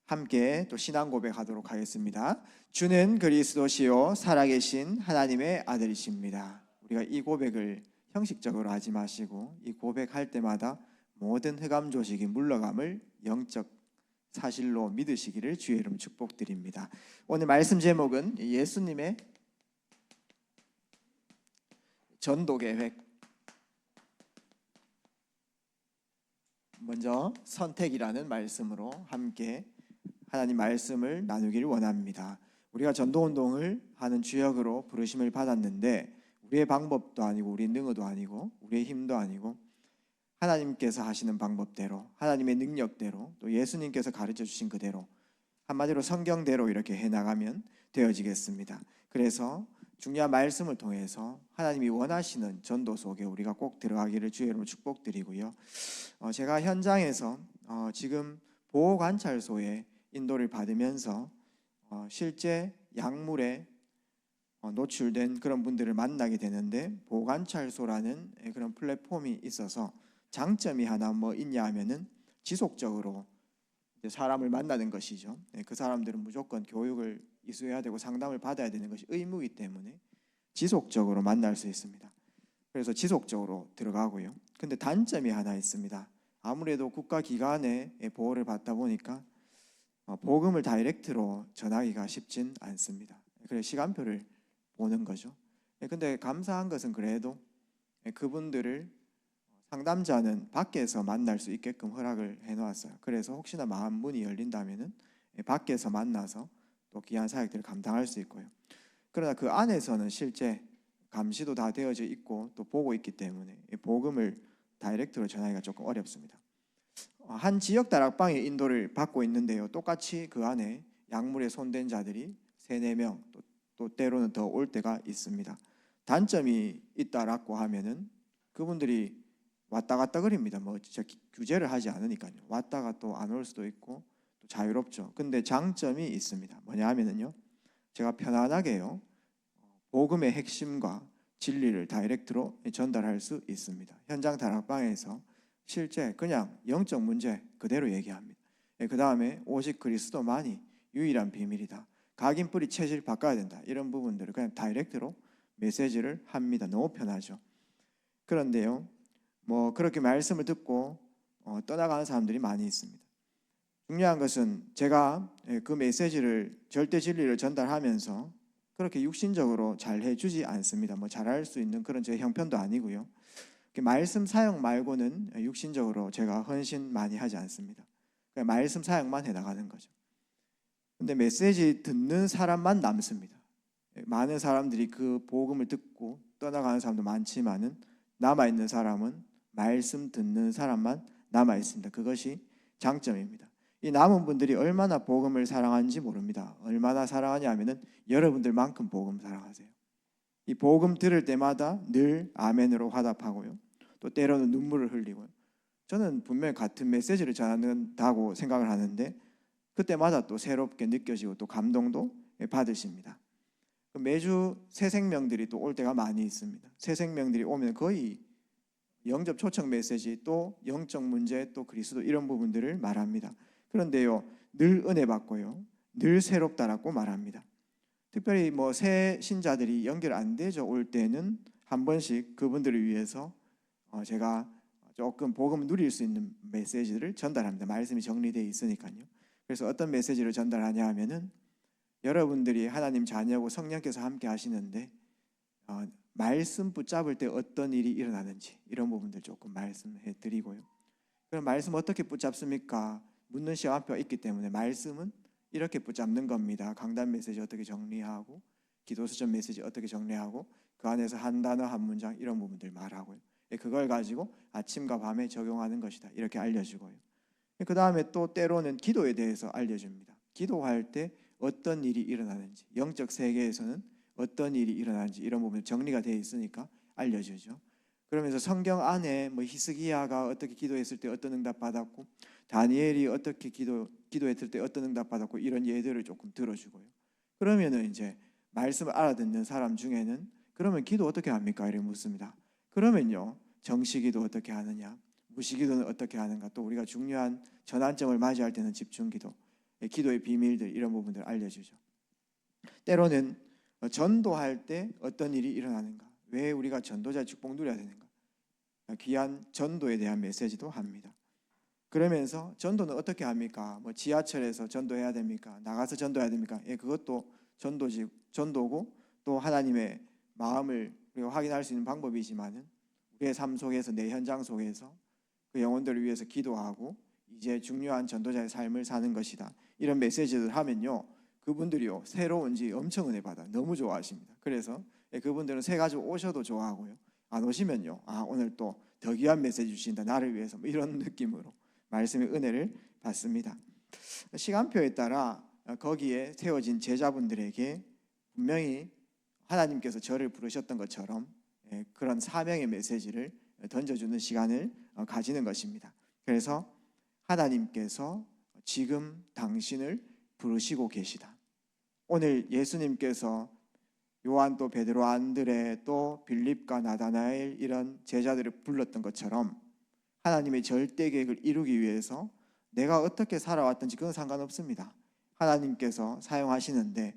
함께 또 신앙 고백하도록 하겠습니다. 주는 그리스도시요 살아계신 하나님의 아들이십니다. 우리가 이 고백을 형식적으로 하지 마시고 이 고백할 때마다 모든 흑암 조직이 물러감을 영적 사실로 믿으시기를 주의 이름 축복드립니다. 오늘 말씀 제목은 예수님의 전도 계획. 먼저 선택이라는 말씀으로 함께 하나님 말씀을 나누기를 원합니다. 우리가 전도운동을 하는 주역으로 부르심을 받았는데 우리의 방법도 아니고 우리의 능력도 아니고 우리의 힘도 아니고 하나님께서 하시는 방법대로 하나님의 능력대로 또 예수님께서 가르쳐 주신 그대로 한마디로 성경대로 이렇게 해나가면 되어지겠습니다. 그래서 중요한 말씀을 통해서 하나님이 원하시는 전도 속에 우리가 꼭 들어가기를 주의 이름으로 축복드리고요. 제가 현장에서 지금 보호관찰소에 인도를 받으면서 실제 약물에 노출된 그런 분들을 만나게 되는데 보호관찰소라는 그런 플랫폼이 있어서 장점이 하나 뭐 있냐 하면은 지속적으로 사람을 만나는 것이죠. 그 사람들은 무조건 교육을 이수해야 되고 상담을 받아야 되는 것이 의무이기 때문에 지속적으로 만날 수 있습니다. 그래서 지속적으로 들어가고요. 근데 단점이 하나 있습니다. 아무래도 국가기관의 보호를 받다 보니까 복음을 다이렉트로 전하기가 쉽진 않습니다. 그래서 시간표를 보는 거죠. 근데 감사한 것은 그래도 그분들을 상담자는 밖에서 만날 수 있게끔 허락을 해놓았어요. 그래서 혹시나 마음 문이 열린다면은 밖에서 만나서 또 귀한 사역들을 감당할 수 있고요. 그러나 그 안에서는 실제 감시도 다 되어져 있고 또 보고 있기 때문에 복음을 다이렉트로 전하기가 조금 어렵습니다. 한 지역 다락방에 인도를 받고 있는데요. 똑같이 그 안에 약물에 손댄 자들이 3-4명 또 때로는 더 올 때가 있습니다. 단점이 있다라고 하면은 그분들이 왔다 갔다 그립니다. 뭐 진짜 규제를 하지 않으니까요. 왔다가 또 안 올 수도 있고 또 자유롭죠. 근데 장점이 있습니다. 뭐냐 하면은요. 제가 편안하게요. 복음의 핵심과 진리를 다이렉트로 전달할 수 있습니다. 현장 다락방에서 실제 그냥 영적 문제 그대로 얘기합니다. 그 다음에 오직 그리스도만이 유일한 비밀이다. 각인 뿌리 체질 바꿔야 된다. 이런 부분들을 그냥 다이렉트로 메시지를 합니다. 너무 편하죠. 그런데요. 뭐 그렇게 말씀을 듣고 떠나가는 사람들이 많이 있습니다. 중요한 것은 제가 그 메시지를 절대 진리를 전달하면서 그렇게 육신적으로 잘 해주지 않습니다. 뭐 잘할 수 있는 그런 제 형편도 아니고요. 말씀 사역 말고는 육신적으로 제가 헌신 많이 하지 않습니다. 그냥 말씀 사역만 해나가는 거죠. 근데 메시지 듣는 사람만 남습니다. 많은 사람들이 그 복음을 듣고 떠나가는 사람도 많지만은 남아있는 사람은 말씀 듣는 사람만 남아있습니다. 그것이 장점입니다. 이 남은 분들이 얼마나 복음을 사랑하는지 모릅니다. 얼마나 사랑하냐 하면은 여러분들만큼 복음 사랑하세요. 이 복음 들을 때마다 늘 아멘으로 화답하고요. 또 때로는 눈물을 흘리고요. 저는 분명히 같은 메시지를 전한다고 생각을 하는데 그때마다 또 새롭게 느껴지고 또 감동도 받으십니다. 매주 새 생명들이 또 올 때가 많이 있습니다. 새 생명들이 오면 거의 영접 초청 메시지 또 영적 문제 또 그리스도 이런 부분들을 말합니다. 그런데요 늘 은혜 받고요 늘 새롭다라고 말합니다. 특별히 뭐 새 신자들이 연결 안 되죠. 올 때는 한 번씩 그분들을 위해서 제가 조금 복음 누릴 수 있는 메시지를 전달합니다. 말씀이 정리되어 있으니까요. 그래서 어떤 메시지를 전달하냐 하면은 여러분들이 하나님 자녀고 성령께서 함께 하시는데 말씀 붙잡을 때 어떤 일이 일어나는지 이런 부분들 조금 말씀해 드리고요. 그럼 말씀 어떻게 붙잡습니까? 묻는 시험표가 있기 때문에 말씀은 이렇게 붙잡는 겁니다. 강단 메시지 어떻게 정리하고 기도 수전 메시지 어떻게 정리하고 그 안에서 한 단어 한 문장 이런 부분들 말하고요. 그걸 가지고 아침과 밤에 적용하는 것이다. 이렇게 알려주고요. 그 다음에 또 때로는 기도에 대해서 알려줍니다. 기도할 때 어떤 일이 일어나는지 영적 세계에서는 어떤 일이 일어나는지 이런 부분이 정리가 되어 있으니까 알려주죠. 그러면서 성경 안에 뭐 히스기야가 어떻게 기도했을 때 어떤 응답 받았고 다니엘이 어떻게 기도했을 때 어떤 응답 받았고 이런 예들을 조금 들어주고요. 그러면은 이제 말씀을 알아듣는 사람 중에는 그러면 기도 어떻게 합니까? 이렇게 묻습니다. 그러면요 정시기도 어떻게 하느냐 무시기도는 어떻게 하는가 또 우리가 중요한 전환점을 맞이할 때는 집중기도 기도의 비밀들 이런 부분들을 알려주죠. 때로는 전도할 때 어떤 일이 일어나는가, 왜 우리가 전도자의 축복 누려야 되는가, 귀한 전도에 대한 메시지도 합니다. 그러면서 전도는 어떻게 합니까? 뭐 지하철에서 전도해야 됩니까? 나가서 전도해야 됩니까? 그것도 전도고 또 하나님의 마음을 우리가 확인할 수 있는 방법이지만은 우리의 삶 속에서, 내 현장 속에서 그 영혼들을 위해서 기도하고 이제 중요한 전도자의 삶을 사는 것이다, 이런 메시지를 하면요, 그분들이요 새로운지 엄청 은혜 받아 너무 좋아하십니다. 그래서 그분들은 새 가지고 오셔도 좋아하고요, 안 오시면요, 오늘 또 더 귀한 메시지 주신다 나를 위해서, 뭐 이런 느낌으로 말씀의 은혜를 받습니다. 시간표에 따라 거기에 세워진 제자분들에게 분명히 하나님께서 저를 부르셨던 것처럼 그런 사명의 메시지를 던져주는 시간을 가지는 것입니다. 그래서 하나님께서 지금 당신을 부르시고 계시다. 오늘 예수님께서 요한, 또 베드로, 안드레, 또 빌립과 나다나엘 이런 제자들을 불렀던 것처럼 하나님의 절대 계획을 이루기 위해서 내가 어떻게 살아왔든지 그건 상관없습니다. 하나님께서 사용하시는데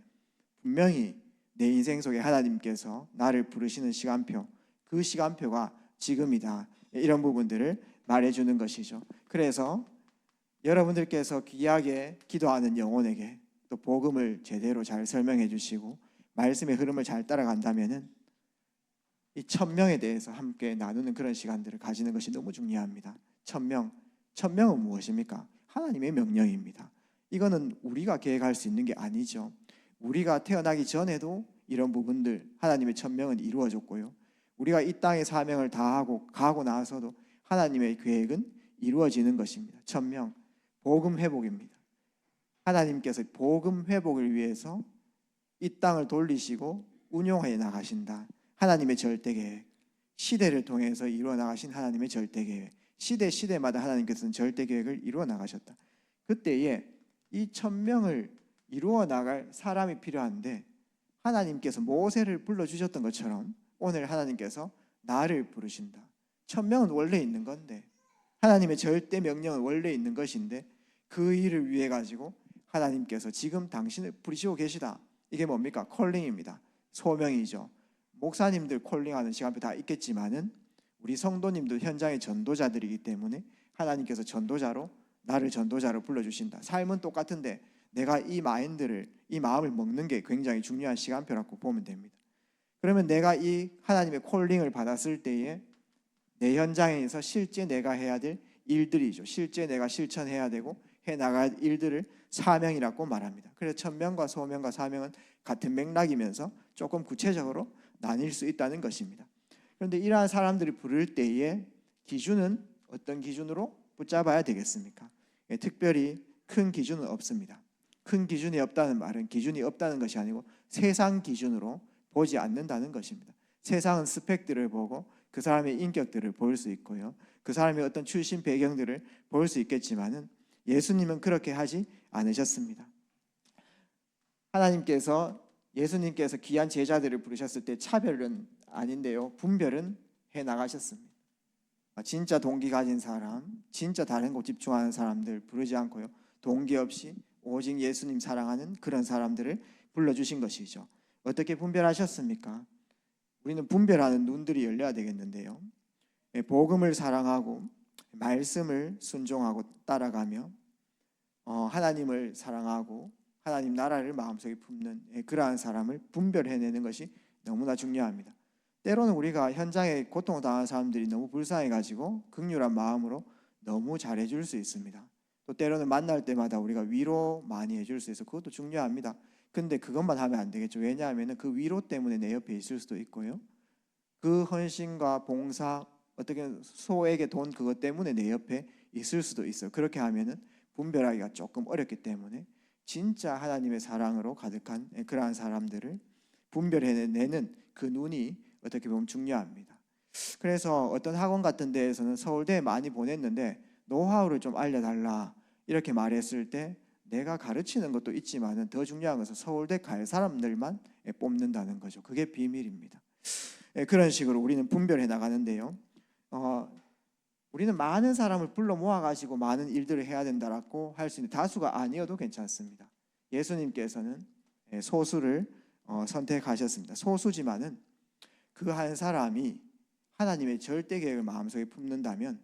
분명히 내 인생 속에 하나님께서 나를 부르시는 시간표, 그 시간표가 지금이다, 이런 부분들을 말해주는 것이죠. 그래서 여러분들께서 귀하게 기도하는 영혼에게 또 복음을 제대로 잘 설명해 주시고 말씀의 흐름을 잘 따라간다면은 이 1000명에 대해서 함께 나누는 그런 시간들을 가지는 것이 너무 중요합니다. 1000명은 무엇입니까? 하나님의 명령입니다. 이거는 우리가 계획할 수 있는 게 아니죠. 우리가 태어나기 전에도 이런 부분들, 하나님의 1000명은 이루어졌고요, 우리가 이 땅의 사명을 다하고 가고 나서도 하나님의 계획은 이루어지는 것입니다. 1000명, 복음 회복입니다. 하나님께서 복음 회복을 위해서 이 땅을 돌리시고 운용해 나가신다. 하나님의 절대 계획, 시대를 통해서 이루어 나가신 하나님의 절대 계획, 시대마다 하나님께서는 절대 계획을 이루어 나가셨다. 그때에 이 1000명을 이루어 나갈 사람이 필요한데 하나님께서 모세를 불러주셨던 것처럼 오늘 하나님께서 나를 부르신다. 1000명은 원래 있는 건데, 하나님의 절대 명령은 원래 있는 것인데 그 일을 위해 가지고 하나님께서 지금 당신을 부르시고 계시다. 이게 뭡니까? 콜링입니다. 소명이죠. 목사님들 콜링하는 시간표 다 있겠지만은 우리 성도님들 현장의 전도자들이기 때문에 하나님께서 나를 전도자로 불러주신다. 삶은 똑같은데 내가 이 마음을 먹는 게 굉장히 중요한 시간표라고 보면 됩니다. 그러면 내가 이 하나님의 콜링을 받았을 때에 내 현장에서 실제 내가 해야 될 일들이죠. 실제 내가 실천해야 되고 해나갈 일들을 사명이라고 말합니다. 그래서 천명과 소명과 사명은 같은 맥락이면서 조금 구체적으로 나뉠 수 있다는 것입니다. 그런데 이러한 사람들이 부를 때에 기준은 어떤 기준으로 붙잡아야 되겠습니까? 특별히 큰 기준은 없습니다. 큰 기준이 없다는 말은 기준이 없다는 것이 아니고 세상 기준으로 보지 않는다는 것입니다. 세상은 스펙들을 보고 그 사람의 인격들을 볼 수 있고요, 그 사람의 어떤 출신 배경들을 볼 수 있겠지만은 예수님은 그렇게 하지 않으셨습니다. 예수님께서 귀한 제자들을 부르셨을 때 차별은 아닌데요, 분별은 해 나가셨습니다. 진짜 동기 가진 사람, 진짜 다른 곳 집중하는 사람들 부르지 않고요, 동기 없이 오직 예수님 사랑하는 그런 사람들을 불러주신 것이죠. 어떻게 분별하셨습니까? 우리는 분별하는 눈들이 열려야 되겠는데요, 복음을 사랑하고 말씀을 순종하고 따라가며 하나님을 사랑하고 하나님 나라를 마음속에 품는 그러한 사람을 분별해내는 것이 너무나 중요합니다. 때로는 우리가 현장에 고통을 당하는 사람들이 너무 불쌍해가지고 긍휼한 마음으로 너무 잘해줄 수 있습니다. 또 때로는 만날 때마다 우리가 위로 많이 해줄 수 있어서 그것도 중요합니다. 근데 그것만 하면 안 되겠죠. 왜냐하면 그 위로 때문에 내 옆에 있을 수도 있고요, 그 헌신과 봉사, 어떻게 소에게 돈 그것 때문에 내 옆에 있을 수도 있어요. 그렇게 하면은 분별하기가 조금 어렵기 때문에 진짜 하나님의 사랑으로 가득한 그러한 사람들을 분별해내는 그 눈이 어떻게 보면 중요합니다. 그래서 어떤 학원 같은 데에서는 서울대에 많이 보냈는데 노하우를 좀 알려달라 이렇게 말했을 때 내가 가르치는 것도 있지만은 더 중요한 것은 서울대 갈 사람들만 뽑는다는 거죠. 그게 비밀입니다. 그런 식으로 우리는 분별해 나가는데요, 우리는 많은 사람을 불러 모아가지고 많은 일들을 해야 된다라고 할 수 있는, 다수가 아니어도 괜찮습니다. 예수님께서는 소수를 선택하셨습니다. 소수지만은 그 한 사람이 하나님의 절대 계획을 마음속에 품는다면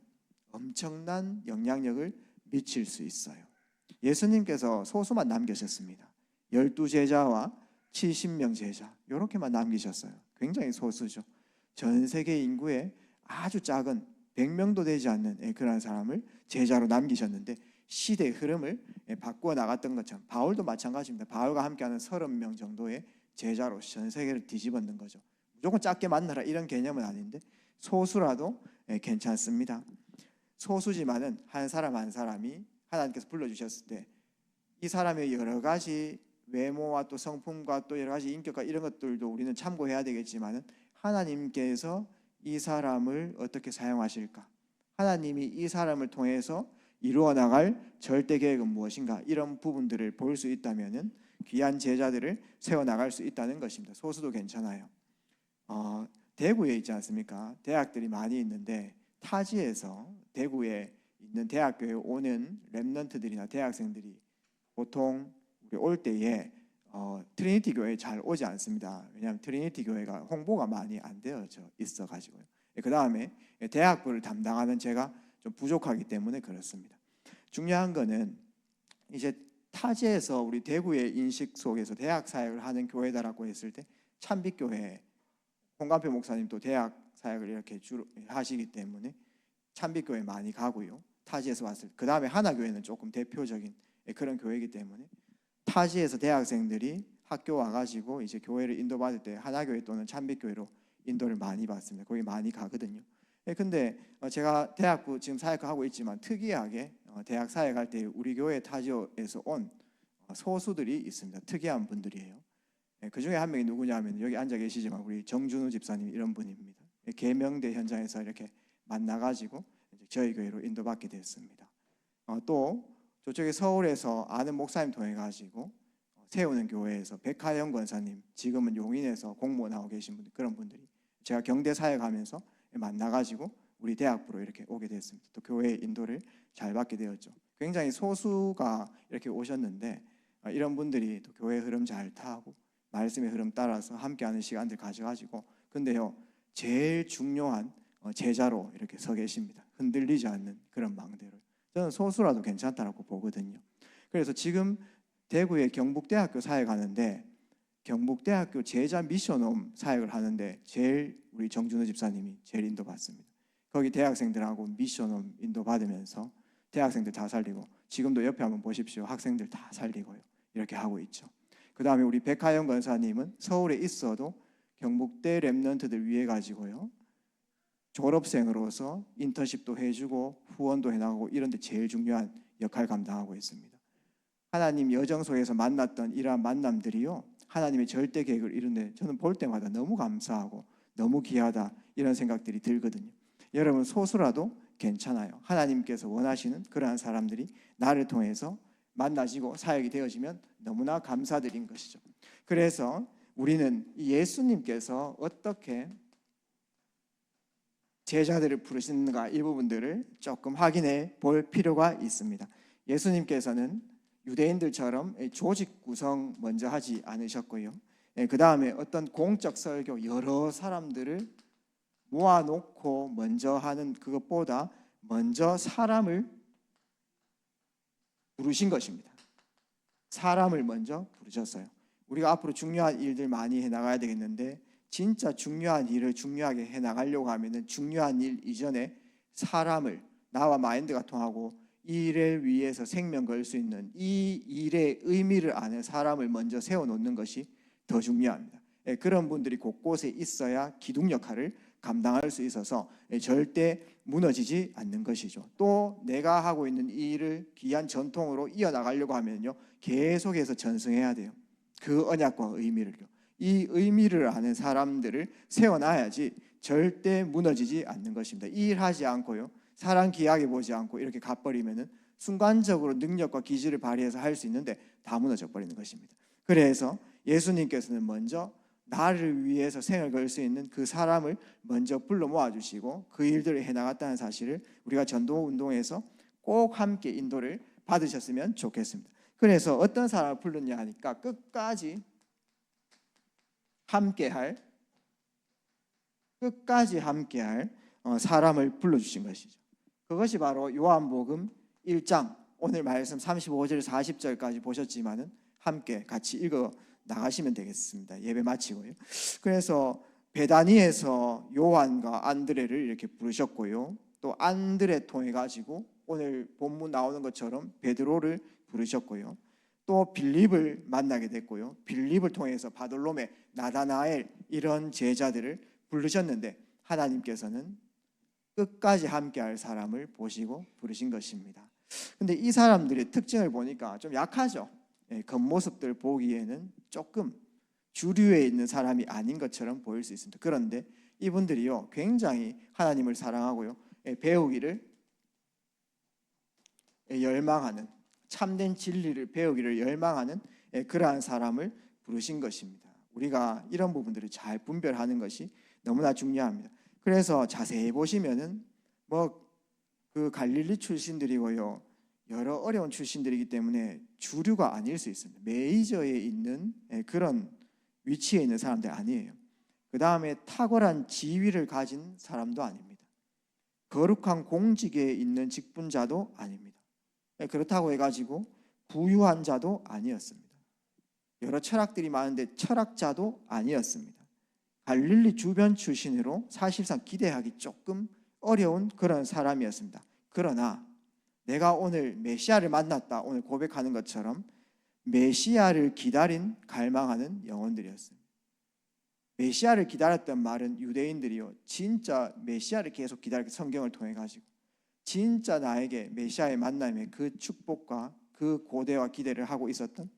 엄청난 영향력을 미칠 수 있어요. 예수님께서 소수만 남기셨습니다. 12제자와 70명 제자 이렇게만 남기셨어요. 굉장히 소수죠. 전 세계 인구의 아주 작은 100명도 되지 않는 그런 사람을 제자로 남기셨는데 시대의 흐름을 바꾸어 나갔던 것처럼 바울도 마찬가지입니다. 바울과 함께하는 30명 정도의 제자로 전 세계를 뒤집었는 거죠. 무조건 작게 만나라 이런 개념은 아닌데 소수라도 괜찮습니다. 소수지만은 한 사람 한 사람이 하나님께서 불러주셨을 때 이 사람의 여러 가지 외모와 또 성품과 또 여러 가지 인격과 이런 것들도 우리는 참고해야 되겠지만은 하나님께서 이 사람을 어떻게 사용하실까? 하나님이 이 사람을 통해서 이루어 나갈 절대 계획은 무엇인가? 이런 부분들을 볼 수 있다면은 귀한 제자들을 세워 나갈 수 있다는 것입니다. 소수도 괜찮아요. 대구에 있지 않습니까? 대학들이 많이 있는데 타지에서 대구에 있는 대학교에 오는 랩런트들이나 대학생들이 보통 우리 올 때에 트리니티 교회에 잘 오지 않습니다. 왜냐하면 트리니티 교회가 홍보가 많이 안 되어져 있어가지고요. 그 다음에 대학부를 담당하는 제가 좀 부족하기 때문에 그렇습니다. 중요한 거는 이제 타지에서 우리 대구의 인식 속에서 대학 사역을 하는 교회다라고 했을 때 찬빛교회 홍감표 목사님도 대학 사역을 이렇게 주로 하시기 때문에 찬빛교회 많이 가고요. 타지에서 왔을 때 그 다음에 하나교회는 조금 대표적인 그런 교회이기 때문에 타지에서 대학생들이 학교 와가지고 이제 교회를 인도받을 때 하나교회 또는 찬빛교회로 인도를 많이 받습니다. 거기 많이 가거든요. 근데 제가 대학부 지금 사역하고 있지만 특이하게 대학 사역할 때 우리 교회 타지에서 온 소수들이 있습니다. 특이한 분들이에요. 그 중에 한 명이 누구냐면 여기 앉아 계시지만 우리 정준우 집사님 이런 분입니다. 계명대 현장에서 이렇게 만나가지고 저희 교회로 인도받게 됐습니다. 또 저쪽에 서울에서 아는 목사님 통해 가지고 세우는 교회에서 백하영 권사님 지금은 용인에서 공무원 하고 계신 분들 그런 분들이 제가 경대 사역하면서 만나가지고 우리 대학부로 이렇게 오게 됐습니다. 또 교회 인도를 잘 받게 되었죠. 굉장히 소수가 이렇게 오셨는데 이런 분들이 또 교회 흐름 잘 타고 말씀의 흐름 따라서 함께하는 시간들 가져가지고 근데요 제일 중요한 제자로 이렇게 서 계십니다. 흔들리지 않는 그런 망대로. 저는 소수라도 괜찮다라고 보거든요. 그래서 지금 대구의 경북대학교 사역하는데 경북대학교 제자 미션홈 사역을 하는데 제일 우리 정준호 집사님이 제일 인도받습니다. 거기 대학생들하고 미션홈 인도받으면서 대학생들 다 살리고 지금도 옆에 한번 보십시오. 학생들 다 살리고요. 이렇게 하고 있죠. 그 다음에 우리 백하영 권사님은 서울에 있어도 경북대 랩런트들 위해 가지고요. 졸업생으로서 인턴십도 해주고 후원도 해나가고 이런 데 제일 중요한 역할 감당하고 있습니다. 하나님 여정 속에서 만났던 이러한 만남들이요. 하나님의 절대 계획을 이루는데 저는 볼 때마다 너무 감사하고 너무 귀하다 이런 생각들이 들거든요. 여러분 소수라도 괜찮아요. 하나님께서 원하시는 그러한 사람들이 나를 통해서 만나지고 사역이 되어지면 너무나 감사드린 것이죠. 그래서 우리는 예수님께서 어떻게 제자들을 부르시는가 이 부분들을 조금 확인해 볼 필요가 있습니다. 예수님께서는 유대인들처럼 조직 구성 먼저 하지 않으셨고요. 그 다음에 어떤 공적 설교 여러 사람들을 모아놓고 먼저 하는 그것보다 먼저 사람을 부르신 것입니다. 사람을 먼저 부르셨어요. 우리가 앞으로 중요한 일들 많이 해나가야 되겠는데 진짜 중요한 일을 중요하게 해나가려고 하면은 중요한 일 이전에 사람을 나와 마인드가 통하고 이 일을 위해서 생명 걸 수 있는 이 일의 의미를 아는 사람을 먼저 세워놓는 것이 더 중요합니다. 그런 분들이 곳곳에 있어야 기둥 역할을 감당할 수 있어서 절대 무너지지 않는 것이죠. 또 내가 하고 있는 이 일을 귀한 전통으로 이어나가려고 하면요 계속해서 전승해야 돼요. 그 언약과 의미를요. 이 의미를 아는 사람들을 세워놔야지 절대 무너지지 않는 것입니다. 이 일 하지 않고요 사람 귀하게 보지 않고 이렇게 가버리면은 순간적으로 능력과 기질을 발휘해서 할 수 있는데 다 무너져 버리는 것입니다. 그래서 예수님께서는 먼저 나를 위해서 생을 걸 수 있는 그 사람을 먼저 불러 모아주시고 그 일들을 해나갔다는 사실을 우리가 전도운동에서 꼭 함께 인도를 받으셨으면 좋겠습니다. 그래서 어떤 사람을 불렀냐 하니까 끝까지 함께할 사람을 불러주신 것이죠. 그것이 바로 요한복음 1장 오늘 말씀 35절에서 40절까지 보셨지만은 함께 같이 읽어 나가시면 되겠습니다. 예배 마치고요. 그래서 베다니에서 요한과 안드레를 이렇게 부르셨고요. 또 안드레 통해 가지고 오늘 본문 나오는 것처럼 베드로를 부르셨고요. 또 빌립을 만나게 됐고요. 빌립을 통해서 바돌로메, 나다나엘 이런 제자들을 부르셨는데 하나님께서는 끝까지 함께할 사람을 보시고 부르신 것입니다. 근데 이 사람들의 특징을 보니까 좀 약하죠. 겉모습들 보기에는 조금 주류에 있는 사람이 아닌 것처럼 보일 수 있습니다. 그런데 이분들이요 굉장히 하나님을 사랑하고요 배우기를 열망하는, 참된 진리를 배우기를 열망하는 그러한 사람을 부르신 것입니다. 우리가 이런 부분들을 잘 분별하는 것이 너무나 중요합니다. 그래서 자세히 보시면은 그 갈릴리 출신들이고요 여러 어려운 출신들이기 때문에 주류가 아닐 수 있습니다. 메이저에 있는 그런 위치에 있는 사람들 아니에요. 그 다음에 탁월한 지위를 가진 사람도 아닙니다. 거룩한 공직에 있는 직분자도 아닙니다. 그렇다고 해가지고 부유한 자도 아니었습니다. 여러 철학들이 많은데 철학자도 아니었습니다. 갈릴리 주변 출신으로 사실상 기대하기 조금 어려운 그런 사람이었습니다. 그러나 내가 오늘 메시아를 만났다 오늘 고백하는 것처럼 메시아를 기다린 갈망하는 영혼들이었습니다. 메시아를 기다렸던 말은 유대인들이요 진짜 메시아를 계속 기다렸고 성경을 통해 가지고 진짜 나에게 메시아의 만남에 그 축복과 그 고대와 기대를 하고 있었던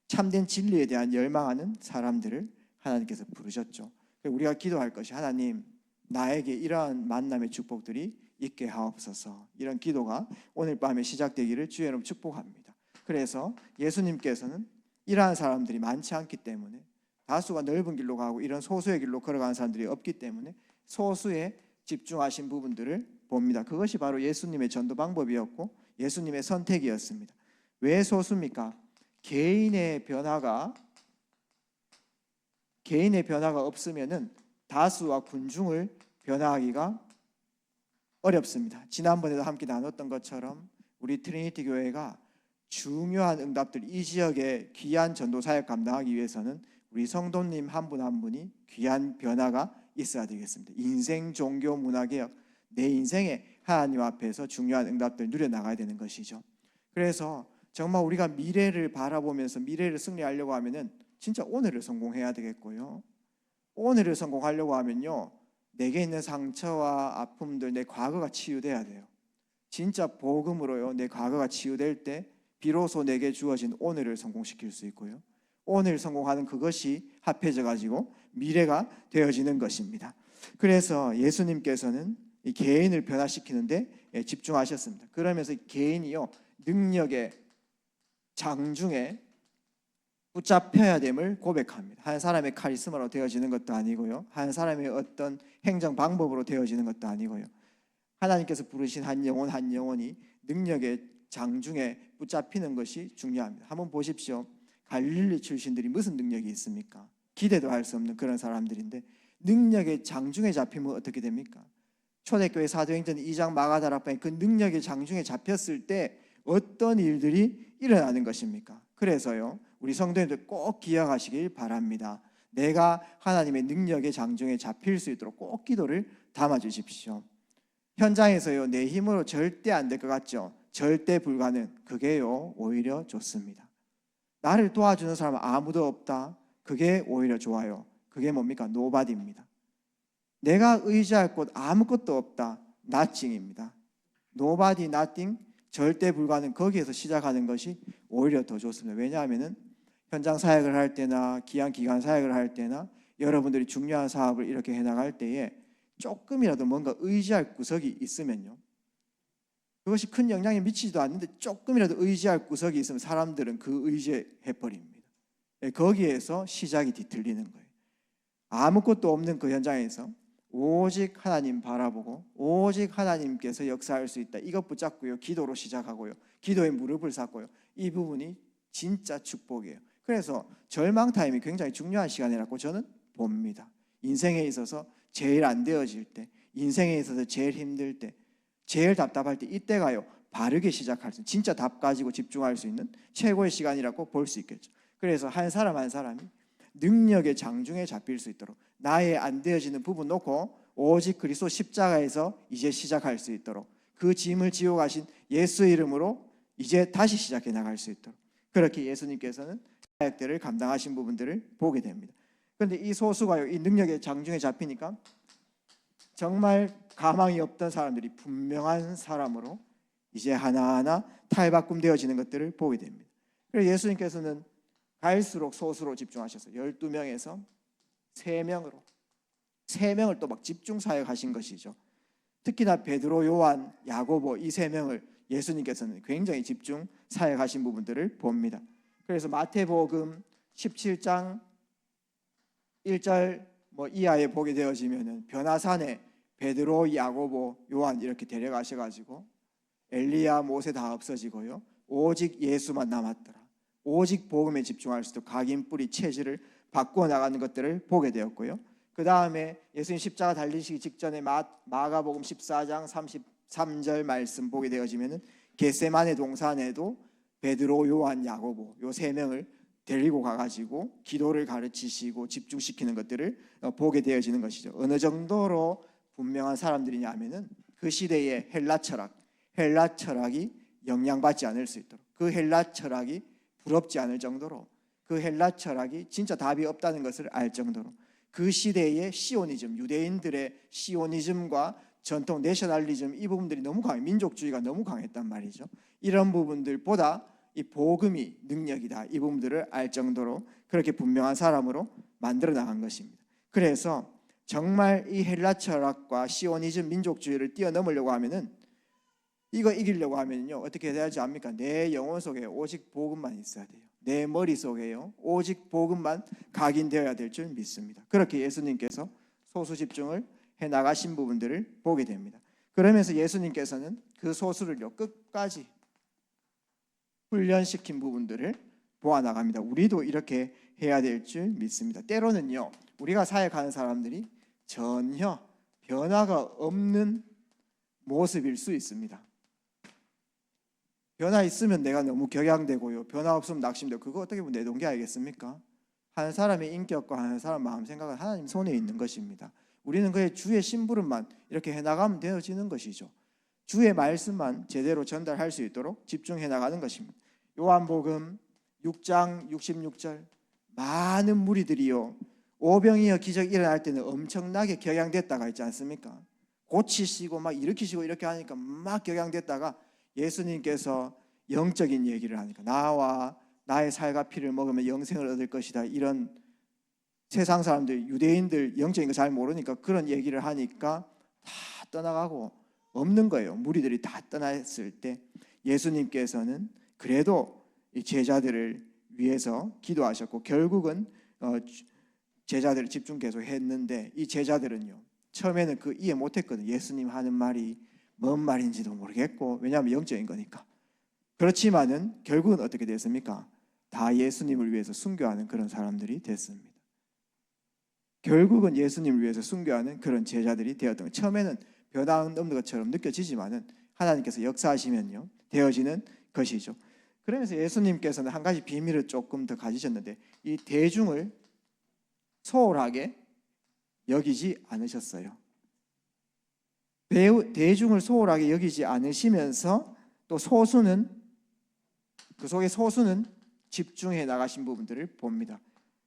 참된 진리에 대한 열망하는 사람들을 하나님께서 부르셨죠. 우리가 기도할 것이 하나님 나에게 이러한 만남의 축복들이 있게 하옵소서. 이런 기도가 오늘 밤에 시작되기를 주의 이름으로 축복합니다. 그래서 예수님께서는 이러한 사람들이 많지 않기 때문에 다수가 넓은 길로 가고 이런 소수의 길로 걸어가는 사람들이 없기 때문에 소수에 집중하신 부분들을 봅니다. 그것이 바로 예수님의 전도 방법이었고 예수님의 선택이었습니다. 왜 소수입니까? 개인의 변화가 없으면은 다수와 군중을 변화하기가 어렵습니다. 지난번에도 함께 나눴던 것처럼 우리 트리니티 교회가 중요한 응답들, 이 지역의 귀한 전도 사역 감당하기 위해서는 우리 성도님 한 분 한 분이 귀한 변화가 있어야 되겠습니다. 인생, 종교, 문화개혁, 내 인생에 하나님 앞에서 중요한 응답들 누려나가야 되는 것이죠. 그래서 정말 우리가 미래를 바라보면서 미래를 승리하려고 하면은 진짜 오늘을 성공해야 되겠고요. 오늘을 성공하려고 하면요 내게 있는 상처와 아픔들, 내 과거가 치유돼야 돼요. 진짜 복음으로요 내 과거가 치유될 때 비로소 내게 주어진 오늘을 성공시킬 수 있고요 오늘 성공하는 그것이 합해져 가지고 미래가 되어지는 것입니다. 그래서 예수님께서는 이 개인을 변화시키는데 집중하셨습니다. 그러면서 개인이요 능력의 장중에 붙잡혀야 됨을 고백합니다. 한 사람의 카리스마로 되어지는 것도 아니고요 한 사람의 어떤 행정 방법으로 되어지는 것도 아니고요 하나님께서 부르신 한 영혼 한 영혼이 능력의 장중에 붙잡히는 것이 중요합니다. 한번 보십시오. 갈릴리 출신들이 무슨 능력이 있습니까? 기대도 할 수 없는 그런 사람들인데 능력의 장중에 잡히면 어떻게 됩니까? 초대교회 사도행전 2장 마가다락방에 그 능력의 장중에 잡혔을 때 어떤 일들이 일어나는 것입니까? 그래서요 우리 성도님들 꼭 기억하시길 바랍니다. 내가 하나님의 능력의 장중에 잡힐 수 있도록 꼭 기도를 담아주십시오. 현장에서요 내 힘으로 절대 안 될 것 같죠? 절대 불가능. 그게요 오히려 좋습니다. 나를 도와주는 사람은 아무도 없다. 그게 오히려 좋아요. 그게 뭡니까? 노바디입니다. 내가 의지할 곳 아무것도 없다. nothing입니다. nobody, nothing, 절대 불가능. 거기에서 시작하는 것이 오히려 더 좋습니다. 왜냐하면은 현장 사역을 할 때나 기한 기간 사역을 할 때나 여러분들이 중요한 사업을 이렇게 해나갈 때에 조금이라도 뭔가 의지할 구석이 있으면요 그것이 큰 영향이 미치지도 않는데 조금이라도 의지할 구석이 있으면 사람들은 그 의지에 해버립니다. 거기에서 시작이 뒤틀리는 거예요. 아무것도 없는 그 현장에서 오직 하나님 바라보고 오직 하나님께서 역사할 수 있다. 이것 붙잡고요. 기도로 시작하고요. 기도에 무릎을 꿇고요. 이 부분이 진짜 축복이에요. 그래서 절망 타임이 굉장히 중요한 시간이라고 저는 봅니다. 인생에 있어서 제일 안 되어질 때, 인생에 있어서 제일 힘들 때, 제일 답답할 때, 이때가요 바르게 시작할 수, 진짜 답 가지고 집중할 수 있는 최고의 시간이라고 볼 수 있겠죠. 그래서 한 사람 한 사람이 능력의 장중에 잡힐 수 있도록, 나의 안 되어지는 부분 놓고 오직 그리스도 십자가에서 이제 시작할 수 있도록, 그 짐을 지고 가신 예수 이름으로 이제 다시 시작해 나갈 수 있도록, 그렇게 예수님께서는 사역들을 감당하신 부분들을 보게 됩니다. 그런데 이 소수가요, 이 능력의 장중에 잡히니까 정말 가망이 없던 사람들이 분명한 사람으로 이제 하나하나 탈바꿈되어지는 것들을 보게 됩니다. 그래서 예수님께서는 갈수록 소수로 집중하셔서 12명에서 3명으로, 3명을 또 막 집중 사역하신 것이죠. 특히나 베드로, 요한, 야고보 이 3명을 예수님께서는 굉장히 집중 사역하신 부분들을 봅니다. 그래서 마태복음 17장 1절 이하에 보게 되어지면은 변화산에 베드로, 야고보, 요한 이렇게 데려가셔가지고 엘리야, 모세 다 없어지고요. 오직 예수만 남았더라. 오직 복음에 집중할 수 있도록 각인 뿌리 체질을 바꾸어 나가는 것들을 보게 되었고요. 그 다음에 예수님 십자가 달리시기 직전에 마가복음 14장 33절 말씀 보게 되어지면은 겟세마네 동산에도 베드로, 요한, 야고보 요 3명을 데리고 가가지고 기도를 가르치시고 집중시키는 것들을 보게 되어지는 것이죠. 어느 정도로 분명한 사람들이냐 하면은 그 시대의 헬라 철학이 영향받지 않을 수 있도록, 그 헬라 철학이 부럽지 않을 정도로, 그 헬라 철학이 진짜 답이 없다는 것을 알 정도로, 그 시대의 시오니즘, 유대인들의 시오니즘과 전통 내셔널리즘 이 부분들이 너무 강해, 민족주의가 너무 강했단 말이죠. 이런 부분들보다 이 복음이 능력이다, 이 부분들을 알 정도로 그렇게 분명한 사람으로 만들어 나간 것입니다. 그래서 정말 이 헬라 철학과 시오니즘 민족주의를 뛰어넘으려고 하면은, 이거 이기려고 하면요 어떻게 해야 되지 않습니까? 내 영혼 속에 오직 복음만 있어야 돼요. 내 머릿속에요 오직 복음만 각인되어야 될 줄 믿습니다. 그렇게 예수님께서 소수 집중을 해나가신 부분들을 보게 됩니다. 그러면서 예수님께서는 그 소수를요 끝까지 훈련시킨 부분들을 보아나갑니다. 우리도 이렇게 해야 될 줄 믿습니다. 때로는요 우리가 사역하는 사람들이 전혀 변화가 없는 모습일 수 있습니다. 변화 있으면 내가 너무 격양되고요, 변화 없으면 낙심되고, 그거 어떻게 보면 내 동기 아니겠습니까? 한 사람의 인격과 한 사람 마음 생각은 하나님 손에 있는 것입니다. 우리는 그의 주의 심부름만 이렇게 해나가면 되어지는 것이죠. 주의 말씀만 제대로 전달할 수 있도록 집중해 나가는 것입니다. 요한복음 6장 66절, 많은 무리들이요 오병이어 기적이 일어날 때는 엄청나게 격양됐다가 있지 않습니까? 고치시고 막 일으키시고 이렇게 하니까 막 격양됐다가 예수님께서 영적인 얘기를 하니까, 나와 나의 살과 피를 먹으면 영생을 얻을 것이다, 이런 세상 사람들, 유대인들 영적인 거 잘 모르니까 그런 얘기를 하니까 다 떠나가고 없는 거예요. 무리들이 다 떠났을 때 예수님께서는 그래도 이 제자들을 위해서 기도하셨고, 결국은 제자들을 집중 계속 했는데, 이 제자들은요 처음에는 그 이해 못했거든요. 예수님 하는 말이 뭔 말인지도 모르겠고, 왜냐하면 영적인 거니까. 그렇지만은 결국은 어떻게 됐습니까? 다 예수님을 위해서 순교하는 그런 사람들이 됐습니다. 결국은 예수님을 위해서 순교하는 그런 제자들이 되었던 거예요. 처음에는 변화 없는 것처럼 느껴지지만은 하나님께서 역사하시면요 되어지는 것이죠. 그러면서 예수님께서는 한 가지 비밀을 조금 더 가지셨는데, 이 대중을 소홀하게 여기지 않으셨어요. 대중을 소홀하게 여기지 않으시면서 또 소수는, 그 속에 소수는 집중해 나가신 부분들을 봅니다.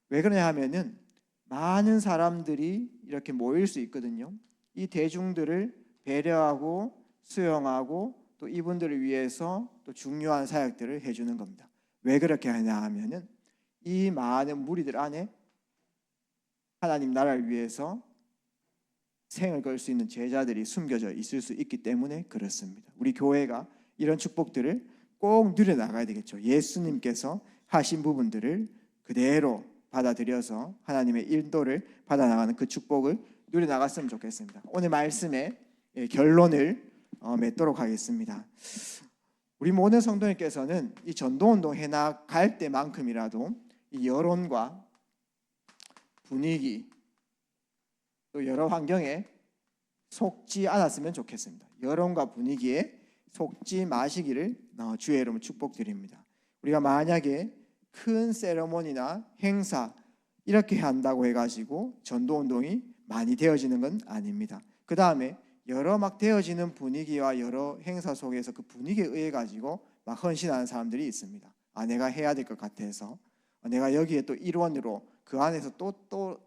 왜 그러냐 하면은 많은 사람들이 이렇게 모일 수 있거든요. 이 대중들을 배려하고 수용하고 또 이분들을 위해서 또 중요한 사역들을 해주는 겁니다. 왜 그렇게 하냐 하면은 이 많은 무리들 안에 하나님 나라를 위해서 생을 걸 수 있는 제자들이 숨겨져 있을 수 있기 때문에 그렇습니다. 우리 교회가 이런 축복들을 꼭 누려나가야 되겠죠. 예수님께서 하신 부분들을 그대로 받아들여서 하나님의 인도를 받아 나가는 그 축복을 누려 나갔으면 좋겠습니다. 오늘 말씀의 결론을 맺도록 하겠습니다. 우리 모든 성도님께서는 이 전도운동 해나갈 때만큼이라도 이 여론과 분위기 또 여러 환경에 속지 않았으면 좋겠습니다. 여론과 분위기에 속지 마시기를 주의 이름으로 축복드립니다. 우리가 만약에 큰 세레모니나 행사 이렇게 한다고 해가지고 전도운동이 많이 되어지는 건 아닙니다. 그 다음에 여러 막 되어지는 분위기와 여러 행사 속에서 그 분위기에 의해 가지고 막 헌신하는 사람들이 있습니다. 내가 해야 될 것 같아서 내가 여기에 또 일원으로 그 안에서 또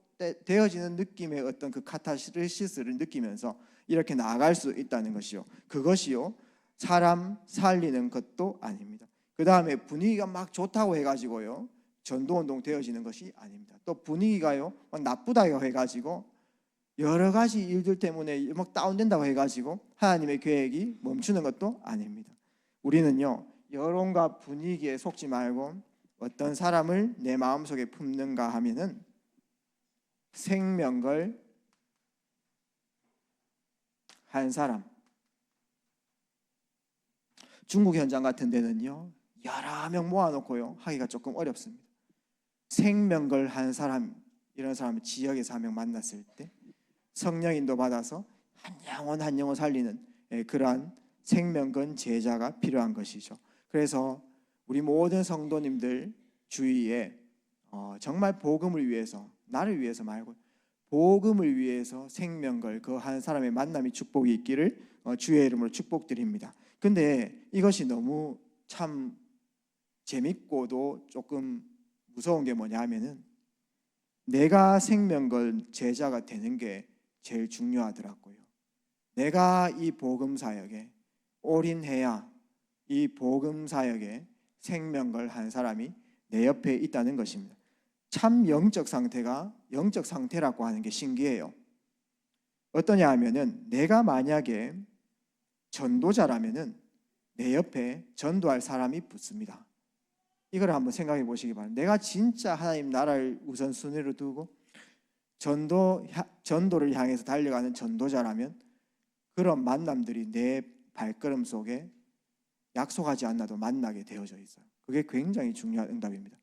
되어지는 느낌의 어떤 그 카타르시스를 느끼면서 이렇게 나아갈 수 있다는 것이요. 그것이요 사람 살리는 것도 아닙니다. 그 다음에 분위기가 막 좋다고 해가지고요 전도운동 되어지는 것이 아닙니다. 또 분위기가요 막 나쁘다고 해가지고 여러 가지 일들 때문에 막 다운된다고 해가지고 하나님의 계획이 멈추는 것도 아닙니다. 우리는요 여론과 분위기에 속지 말고 어떤 사람을 내 마음속에 품는가 하면은 생명걸 한 사람. 중국 현장 같은 데는요 여러 명 모아놓고요 하기가 조금 어렵습니다. 생명걸 한 사람, 이런 사람을 지역에서 한 명 만났을 때 성령인도 받아서 한 영혼 살리는 그러한 생명건 제자가 필요한 것이죠. 그래서 우리 모든 성도님들 주위에 정말 복음을 위해서, 나를 위해서 말고 복음을 위해서 생명걸 그 한 사람의 만남이 축복이 있기를 주의 이름으로 축복드립니다. 근데 이것이 너무 참 재밌고도 조금 무서운 게 뭐냐 하면은 내가 생명걸 제자가 되는 게 제일 중요하더라고요. 내가 이 복음 사역에 올인해야 이 복음 사역에 생명걸 한 사람이 내 옆에 있다는 것입니다. 참 영적 상태가 영적 상태라고 하는 게 신기해요. 어떠냐 하면은 내가 만약에 전도자라면은 내 옆에 전도할 사람이 붙습니다. 이걸 한번 생각해 보시기 바랍니다. 내가 진짜 하나님 나라를 우선순위로 두고 전도를 향해서 달려가는 전도자라면 그런 만남들이 내 발걸음 속에 약속하지 않아도 만나게 되어져 있어요. 그게 굉장히 중요한 응답입니다.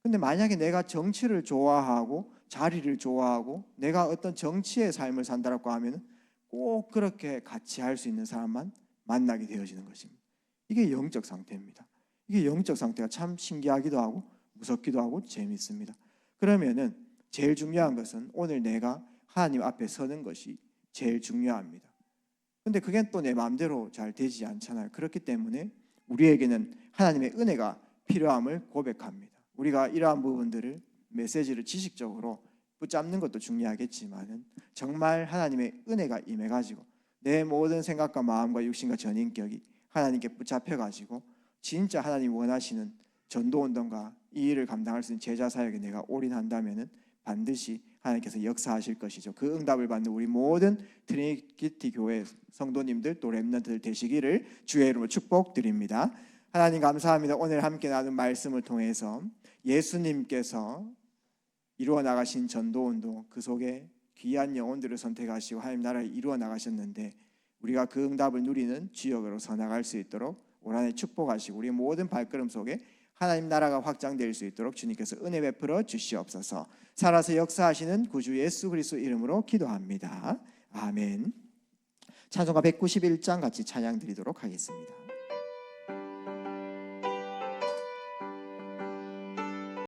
근데 만약에 내가 정치를 좋아하고 자리를 좋아하고 내가 어떤 정치의 삶을 산다고 하면 꼭 그렇게 같이 할 수 있는 사람만 만나게 되어지는 것입니다. 이게 영적 상태입니다. 이게 영적 상태가 참 신기하기도 하고 무섭기도 하고 재미있습니다. 그러면은 제일 중요한 것은 오늘 내가 하나님 앞에 서는 것이 제일 중요합니다. 근데 그게 또 내 마음대로 잘 되지 않잖아요. 그렇기 때문에 우리에게는 하나님의 은혜가 필요함을 고백합니다. 우리가 이러한 부분들을 메시지를 지식적으로 붙잡는 것도 중요하겠지만은 정말 하나님의 은혜가 임해가지고 내 모든 생각과 마음과 육신과 전인격이 하나님께 붙잡혀가지고 진짜 하나님 원하시는 전도운동과 이 일을 감당할 수 있는 제자 사역에 내가 올인한다면은 반드시 하나님께서 역사하실 것이죠. 그 응답을 받는 우리 모든 트리니티 교회 성도님들 또 렘넌트들 되시기를 주의 이름으로 축복드립니다. 하나님 감사합니다. 오늘 함께 나눈 말씀을 통해서 예수님께서 이루어 나가신 전도운동 그 속에 귀한 영혼들을 선택하시고 하나님 나라를 이루어 나가셨는데 우리가 그 응답을 누리는 지역으로 서나갈 수 있도록 올 한해 축복하시고 우리 모든 발걸음 속에 하나님 나라가 확장될 수 있도록 주님께서 은혜 베풀어 주시옵소서. 살아서 역사하시는 구주 예수 그리스도 이름으로 기도합니다. 아멘. 찬송가 191장 같이 찬양 드리도록 하겠습니다.